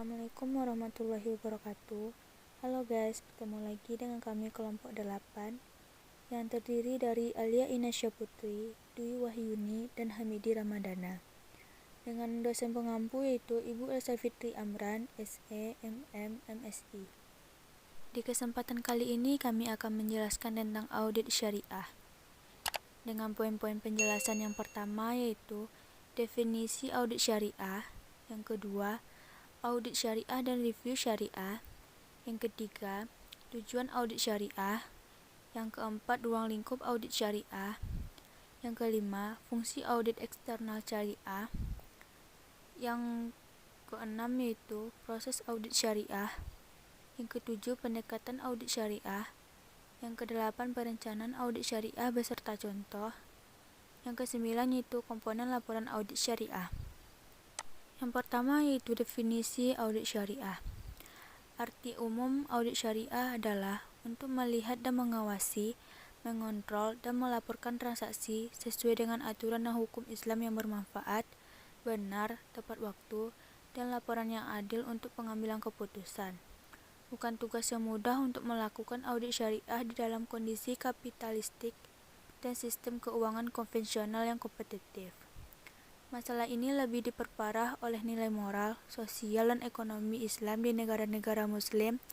Assalamualaikum warahmatullahi wabarakatuh. Halo guys, bertemu lagi dengan kami kelompok 8 yang terdiri dari Alia Inasya Putri, Dwi Wahyuni, dan Hamidi Ramadana. Dengan dosen pengampu yaitu Ibu Elsa Fitri Amran, SE, MM, MSI. Di kesempatan kali ini kami akan menjelaskan tentang audit syariah. Dengan poin-poin penjelasan yang pertama yaitu definisi audit syariah, yang kedua audit syariah dan review syariah, yang ketiga tujuan audit syariah, yang keempat ruang lingkup audit syariah, yang kelima fungsi audit eksternal syariah, yang keenam yaitu proses audit syariah, yang ketujuh pendekatan audit syariah, yang kedelapan perencanaan audit syariah beserta contoh, yang kesembilan yaitu komponen laporan audit syariah. Yang pertama yaitu definisi audit syariah. Arti umum audit syariah adalah untuk melihat dan mengawasi, mengontrol, dan melaporkan transaksi sesuai dengan aturan dan hukum Islam yang bermanfaat, benar, tepat waktu, dan laporan yang adil untuk pengambilan keputusan. Bukan tugas yang mudah untuk melakukan audit syariah di dalam kondisi kapitalistik dan sistem keuangan konvensional yang kompetitif. Masalah ini lebih diperparah oleh nilai moral, sosial, dan ekonomi Islam di negara-negara Muslim,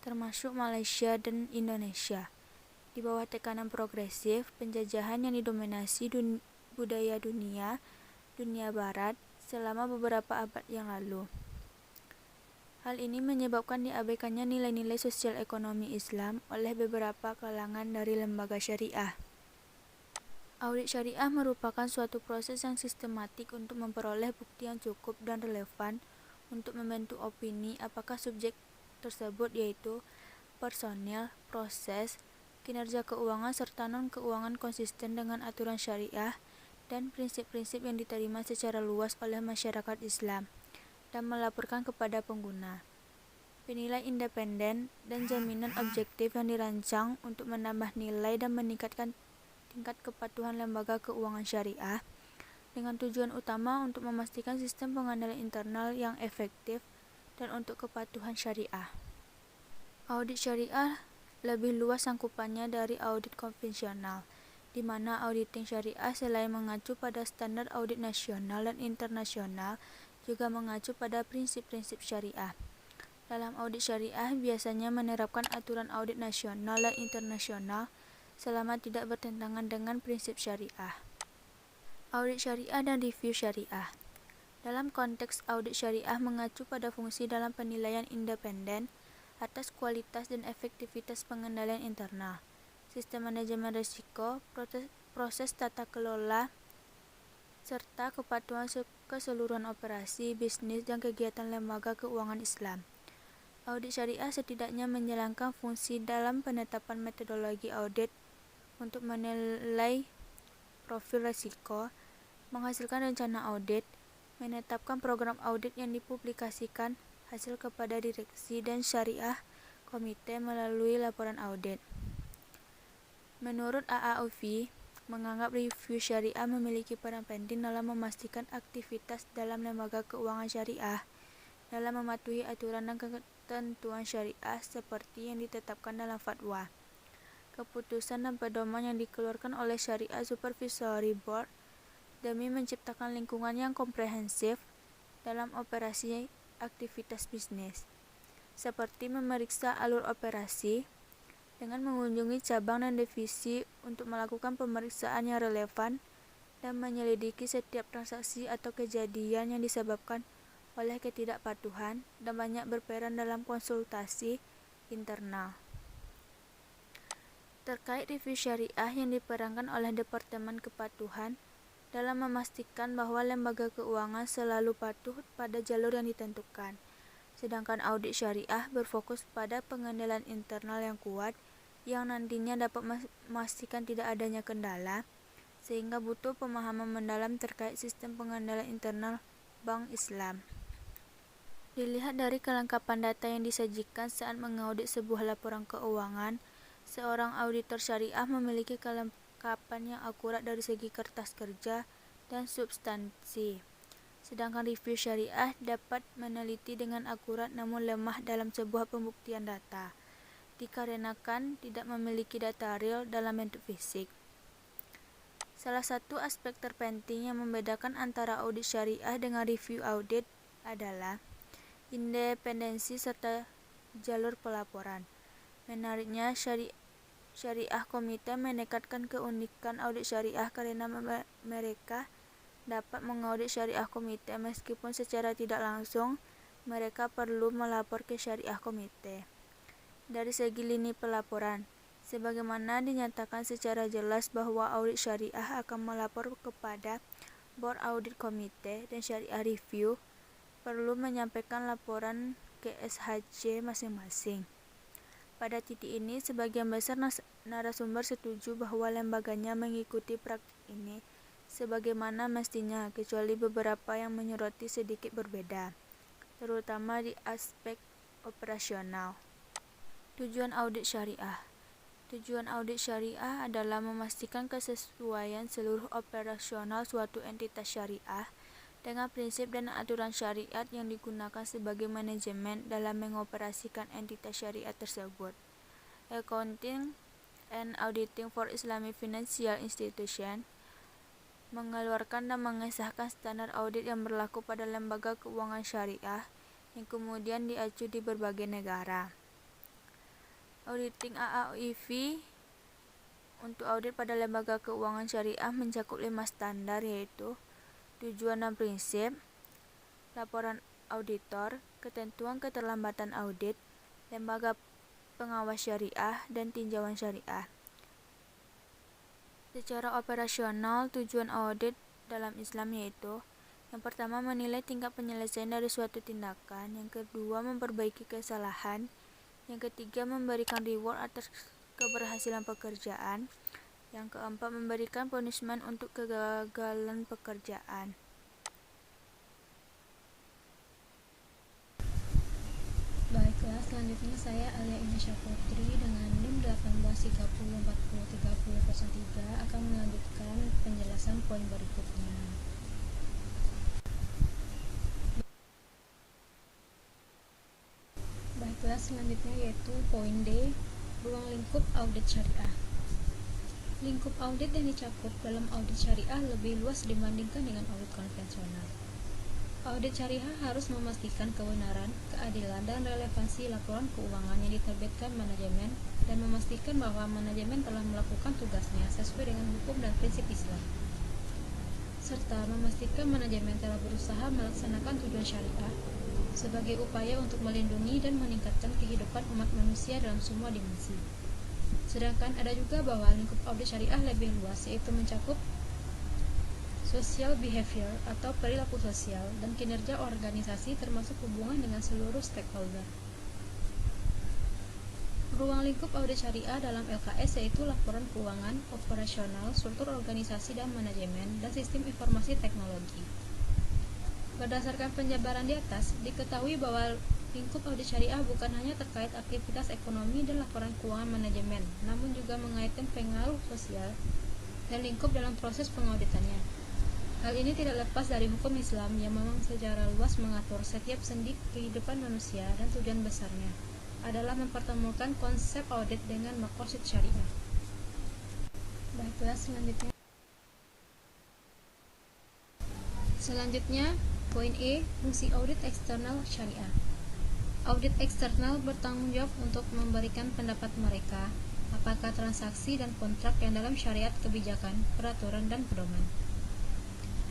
termasuk Malaysia dan Indonesia. Di bawah tekanan progresif, penjajahan yang didominasi budaya dunia Barat selama beberapa abad yang lalu. Hal ini menyebabkan diabaikannya nilai-nilai sosial ekonomi Islam oleh beberapa kalangan dari lembaga syariah. Audit syariah merupakan suatu proses yang sistematik untuk memperoleh bukti yang cukup dan relevan untuk membentuk opini apakah subjek tersebut yaitu personil, proses, kinerja keuangan serta non-keuangan konsisten dengan aturan syariah dan prinsip-prinsip yang diterima secara luas oleh masyarakat Islam dan melaporkan kepada pengguna. Penilai independen dan jaminan objektif yang dirancang untuk menambah nilai dan meningkatkan tingkat kepatuhan lembaga keuangan syariah dengan tujuan utama untuk memastikan sistem pengendalian internal yang efektif dan untuk kepatuhan syariah. Audit syariah lebih luas sangkupannya dari audit konvensional, di mana auditing syariah selain mengacu pada standar audit nasional dan internasional, juga mengacu pada prinsip-prinsip syariah. Dalam audit syariah biasanya menerapkan aturan audit nasional dan internasional selama tidak bertentangan dengan prinsip syariah. Audit syariah dan review syariah. Dalam konteks audit syariah mengacu pada fungsi dalam penilaian independen atas kualitas dan efektivitas pengendalian internal, sistem manajemen risiko, proses tata kelola, serta kepatuhan keseluruhan operasi, bisnis, dan kegiatan lembaga keuangan Islam. Audit syariah setidaknya menjalankan fungsi dalam penetapan metodologi audit untuk menilai profil risiko, menghasilkan rencana audit, menetapkan program audit yang dipublikasikan hasil kepada direksi dan syariah komite melalui laporan audit. Menurut AAUV, menganggap review syariah memiliki peran penting dalam memastikan aktivitas dalam lembaga keuangan syariah dalam mematuhi aturan dan ketentuan syariah seperti yang ditetapkan dalam fatwa, keputusan dan pedoman yang dikeluarkan oleh Syariah Supervisory Board demi menciptakan lingkungan yang komprehensif dalam operasi aktivitas bisnis, seperti memeriksa alur operasi dengan mengunjungi cabang dan divisi untuk melakukan pemeriksaan yang relevan dan menyelidiki setiap transaksi atau kejadian yang disebabkan oleh ketidakpatuhan dan banyak berperan dalam konsultasi internal. Terkait review syariah yang diperankan oleh Departemen Kepatuhan dalam memastikan bahwa lembaga keuangan selalu patuh pada jalur yang ditentukan, sedangkan audit syariah berfokus pada pengendalian internal yang kuat yang nantinya dapat memastikan tidak adanya kendala, sehingga butuh pemahaman mendalam terkait sistem pengendalian internal Bank Islam. Dilihat dari kelengkapan data yang disajikan saat mengaudit sebuah laporan keuangan, seorang auditor syariah memiliki kelengkapan yang akurat dari segi kertas kerja dan substansi. Sedangkan review syariah dapat meneliti dengan akurat namun lemah dalam sebuah pembuktian data, dikarenakan tidak memiliki data real dalam bentuk fisik. Salah satu aspek terpenting yang membedakan antara audit syariah dengan review audit adalah independensi serta jalur pelaporan. Menariknya, syariah komite menekatkan keunikan audit syariah karena mereka dapat mengaudit syariah komite meskipun secara tidak langsung mereka perlu melapor ke syariah komite. Dari segi lini pelaporan, sebagaimana dinyatakan secara jelas bahwa audit syariah akan melapor kepada Board Audit Komite dan Syariah Review perlu menyampaikan laporan ke SHC masing-masing. Pada titik ini, sebagian besar narasumber setuju bahwa lembaganya mengikuti praktik ini sebagaimana mestinya, kecuali beberapa yang menyoroti sedikit berbeda, terutama di aspek operasional. Tujuan audit syariah. Tujuan audit syariah adalah memastikan kesesuaian seluruh operasional suatu entitas syariah dengan prinsip dan aturan syariat yang digunakan sebagai manajemen dalam mengoperasikan entitas syariah tersebut. Accounting and Auditing for Islamic Financial Institution mengeluarkan dan mengesahkan standar audit yang berlaku pada lembaga keuangan syariah yang kemudian diacu di berbagai negara. Auditing AAOIV untuk audit pada lembaga keuangan syariah mencakup 5 standar, yaitu tujuan dan prinsip, laporan auditor, ketentuan keterlambatan audit, lembaga pengawas syariah, dan tinjauan syariah. Secara operasional, tujuan audit dalam Islam yaitu: yang pertama, menilai tingkat penyelesaian dari suatu tindakan; yang kedua, memperbaiki kesalahan; yang ketiga, memberikan reward atas keberhasilan pekerjaan; yang keempat, memberikan punishment untuk kegagalan pekerjaan. Baiklah, selanjutnya saya Alia Inasya Putri dengan NIM 1830403003 akan melanjutkan penjelasan poin berikutnya. Baiklah, selanjutnya yaitu poin D, ruang lingkup audit syariah. Lingkup audit yang dicakup dalam audit syariah lebih luas dibandingkan dengan audit konvensional. Audit syariah harus memastikan kebenaran, keadilan, dan relevansi laporan keuangan yang diterbitkan manajemen dan memastikan bahwa manajemen telah melakukan tugasnya sesuai dengan hukum dan prinsip Islam, serta memastikan manajemen telah berusaha melaksanakan tujuan syariah sebagai upaya untuk melindungi dan meningkatkan kehidupan umat manusia dalam semua dimensi. Sedangkan ada juga bahwa lingkup audit syariah lebih luas, yaitu mencakup social behavior atau perilaku sosial dan kinerja organisasi termasuk hubungan dengan seluruh stakeholder. Ruang lingkup audit syariah dalam LKS yaitu laporan keuangan, operasional, struktur organisasi dan manajemen, dan sistem informasi teknologi. Berdasarkan penjabaran di atas, diketahui bahwa lingkup audit syariah bukan hanya terkait aktivitas ekonomi dan laporan keuangan manajemen, namun juga mengaitkan pengaruh sosial dan lingkup dalam proses pengauditannya. Hal ini tidak lepas dari hukum Islam yang memang secara luas mengatur setiap sendi kehidupan manusia, dan tujuan besarnya adalah mempertemukan konsep audit dengan maqasid syariah. Baiklah, selanjutnya poin E, fungsi audit eksternal syariah. Audit eksternal bertanggung jawab untuk memberikan pendapat mereka apakah transaksi dan kontrak yang dalam syariat, kebijakan, peraturan, dan pedoman,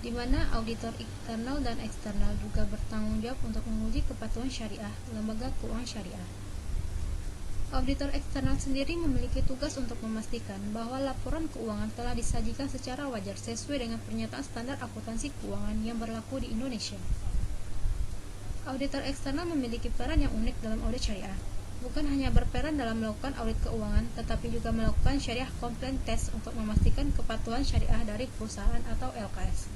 di mana auditor internal dan eksternal juga bertanggung jawab untuk menguji kepatuhan syariah lembaga keuangan syariah. Auditor eksternal sendiri memiliki tugas untuk memastikan bahwa laporan keuangan telah disajikan secara wajar sesuai dengan pernyataan standar akuntansi keuangan yang berlaku di Indonesia. Auditor eksternal memiliki peran yang unik dalam audit syariah, bukan hanya berperan dalam melakukan audit keuangan, tetapi juga melakukan syariah compliance test untuk memastikan kepatuhan syariah dari perusahaan atau LKS.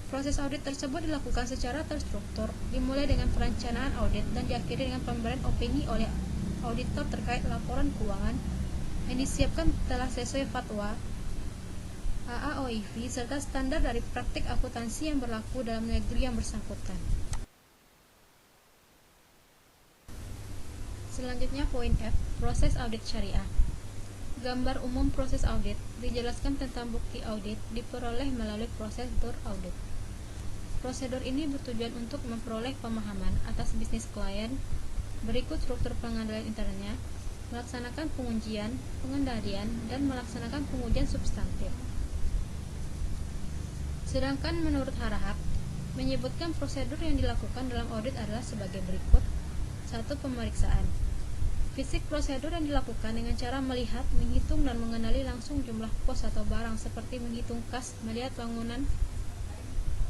Proses audit tersebut dilakukan secara terstruktur, dimulai dengan perencanaan audit dan diakhiri dengan pemberian opini oleh auditor terkait laporan keuangan yang disiapkan telah sesuai fatwa AAOIV OIV, serta standar dari praktik akuntansi yang berlaku dalam negeri yang bersangkutan. Selanjutnya poin F, proses audit syariah. Gambar umum proses audit dijelaskan tentang bukti audit diperoleh melalui prosedur audit. Prosedur ini bertujuan untuk memperoleh pemahaman atas bisnis klien, berikut struktur pengendalian internnya, melaksanakan pengujian, pengendalian, dan melaksanakan pengujian substantif. Sedangkan menurut Harahap, menyebutkan prosedur yang dilakukan dalam audit adalah sebagai berikut. 1. Pemeriksaan. Fisik prosedur yang dilakukan dengan cara melihat, menghitung, dan mengenali langsung jumlah pos atau barang seperti menghitung kas, melihat bangunan,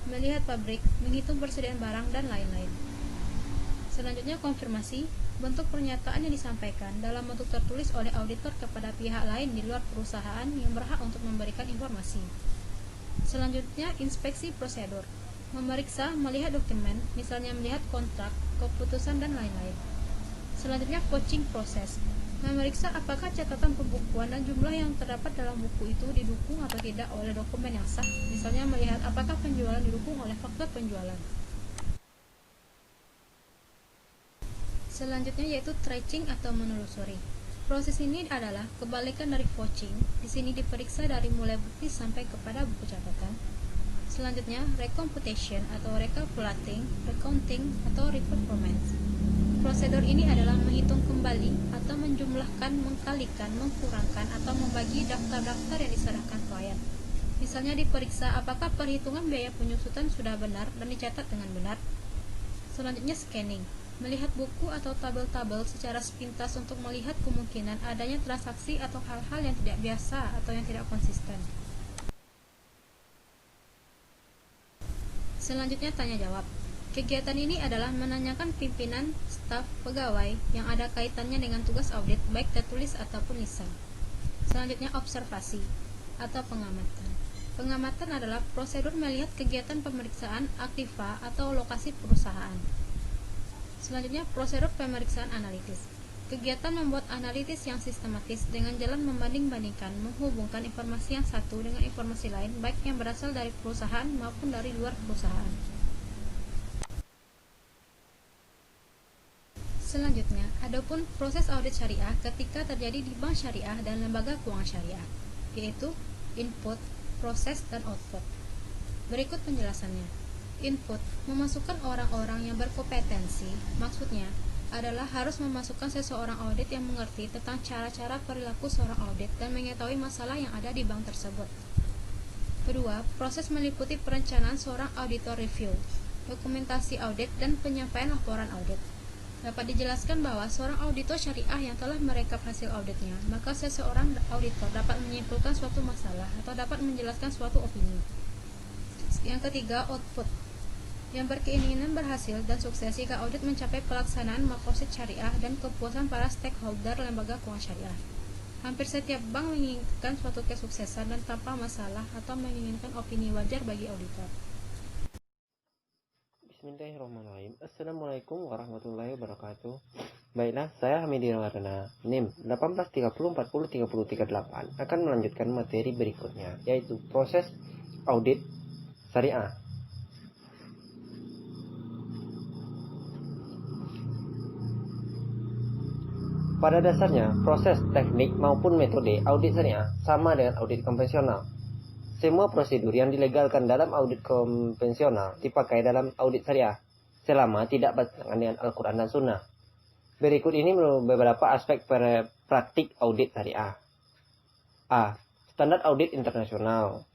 melihat pabrik, menghitung persediaan barang, dan lain-lain. Selanjutnya konfirmasi. Bentuk pernyataan yang disampaikan dalam bentuk tertulis oleh auditor kepada pihak lain di luar perusahaan yang berhak untuk memberikan informasi. Selanjutnya inspeksi prosedur. Memeriksa, melihat dokumen, misalnya melihat kontrak, keputusan, dan lain-lain. Selanjutnya coaching proses. Memeriksa apakah catatan pembukuan dan jumlah yang terdapat dalam buku itu didukung atau tidak oleh dokumen yang sah, misalnya melihat apakah penjualan didukung oleh faktur penjualan. Selanjutnya yaitu tracing atau menelusuri. Proses ini adalah kebalikan dari vouching. Di sini diperiksa dari mulai bukti sampai kepada buku catatan. Selanjutnya recomputation atau recalculating, recounting atau reperformance. Prosedur ini adalah menghitung kembali atau menjumlahkan, mengkalikan, mengkurangkan atau membagi daftar-daftar yang diserahkan klien. Misalnya diperiksa apakah perhitungan biaya penyusutan sudah benar dan dicatat dengan benar. Selanjutnya scanning. Melihat buku atau tabel-tabel secara sepintas untuk melihat kemungkinan adanya transaksi atau hal-hal yang tidak biasa atau yang tidak konsisten. Selanjutnya tanya jawab. Kegiatan ini adalah menanyakan pimpinan, staf, pegawai yang ada kaitannya dengan tugas audit baik tertulis ataupun lisan. Selanjutnya observasi atau pengamatan. Pengamatan adalah prosedur melihat kegiatan pemeriksaan aktiva atau lokasi perusahaan. Selanjutnya, prosedur pemeriksaan analitis. Kegiatan membuat analitis yang sistematis dengan jalan membanding-bandingkan, menghubungkan informasi yang satu dengan informasi lain, baik yang berasal dari perusahaan maupun dari luar perusahaan. Selanjutnya, adapun proses audit syariah ketika terjadi di bank syariah dan lembaga keuangan syariah, yaitu input, proses, dan output. Berikut penjelasannya. Input, memasukkan orang-orang yang berkompetensi, maksudnya adalah harus memasukkan seseorang audit yang mengerti tentang cara-cara perilaku seorang audit dan mengetahui masalah yang ada di bank tersebut. Kedua, proses meliputi perencanaan seorang auditor review, dokumentasi audit, dan penyampaian laporan audit. Dapat dijelaskan bahwa seorang auditor syariah yang telah merekap hasil auditnya, maka seseorang auditor dapat menyimpulkan suatu masalah atau dapat menjelaskan suatu opini. Yang ketiga, output, yang berkeinginan berhasil dan sukses jika audit mencapai pelaksanaan maqasid syariah dan kepuasan para stakeholder lembaga keuangan syariah. Hampir setiap bank menginginkan suatu kesuksesan dan tanpa masalah atau menginginkan opini wajar bagi auditor. Bismillahirrahmanirrahim. Assalamualaikum warahmatullahi wabarakatuh. Baiklah, saya Hamidi Ramadana, NIM 1830403038 akan melanjutkan materi berikutnya, yaitu proses audit syariah. Pada dasarnya, proses teknik maupun metode audit syariah sama dengan audit konvensional. Semua prosedur yang dilegalkan dalam audit konvensional dipakai dalam audit syariah, selama tidak bertentangan dengan Al-Quran dan Sunnah. Berikut ini beberapa aspek praktik audit syariah. A. Standar audit internasional.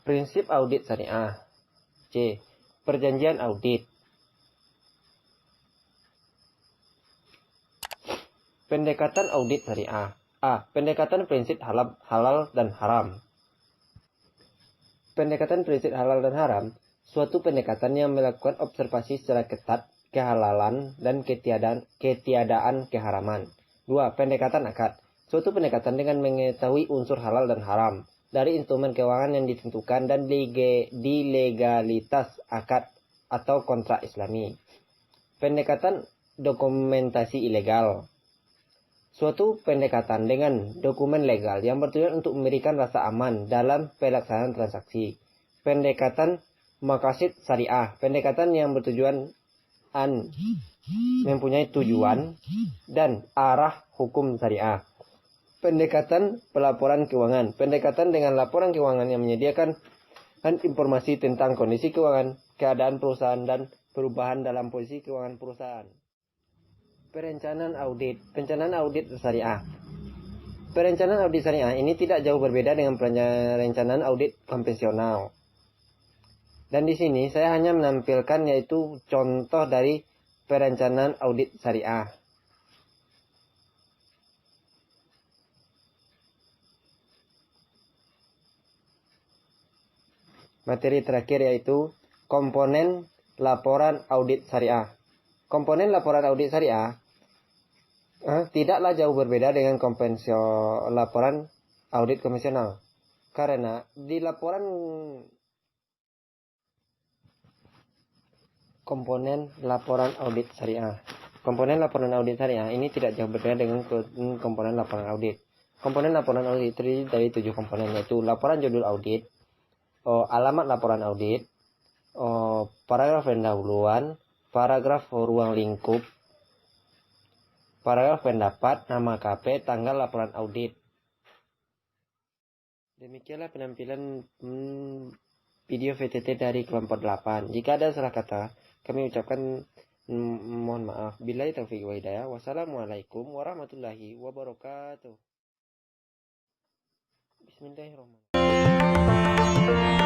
Prinsip audit syariah. C. Perjanjian audit. Pendekatan audit syariah. A. Pendekatan prinsip halal dan haram. Pendekatan prinsip halal dan haram, suatu pendekatan yang melakukan observasi secara ketat kehalalan dan ketiadaan keharaman. 2. Pendekatan akad, suatu pendekatan dengan mengetahui unsur halal dan haram dari instrumen keuangan yang ditentukan dan di legalitas akad atau kontrak Islami. Pendekatan dokumentasi ilegal. Suatu pendekatan dengan dokumen legal yang bertujuan untuk memberikan rasa aman dalam pelaksanaan transaksi. Pendekatan maqasid syariah, pendekatan yang bertujuan mempunyai tujuan dan arah hukum syariah. Pendekatan pelaporan keuangan, pendekatan dengan laporan keuangan yang menyediakan informasi tentang kondisi keuangan, keadaan perusahaan, dan perubahan dalam posisi keuangan perusahaan. Perencanaan audit syariah. Perencanaan audit syariah ini tidak jauh berbeda dengan perencanaan audit konvensional. Dan di sini saya hanya menampilkan yaitu contoh dari perencanaan audit syariah. Materi terakhir yaitu komponen laporan audit syariah. Komponen laporan audit syariah tidaklah jauh berbeda dengan laporan audit konvensional. Karena di komponen laporan audit syariah. Komponen laporan audit syariah ini tidak jauh berbeda dengan komponen laporan audit. Komponen laporan audit terdiri dari 7 komponen, yaitu laporan judul audit, alamat laporan audit, paragraf pendahuluan, paragraf ruang lingkup, paragraf pendapat, nama KP, tanggal laporan audit. Demikianlah penampilan video VTT dari kelompok 8. Jika ada salah kata, kami ucapkan mohon maaf. Billahi taufiq wa hidayah. Wassalamualaikum warahmatullahi wabarakatuh. Bismillahirrahmanirrahim.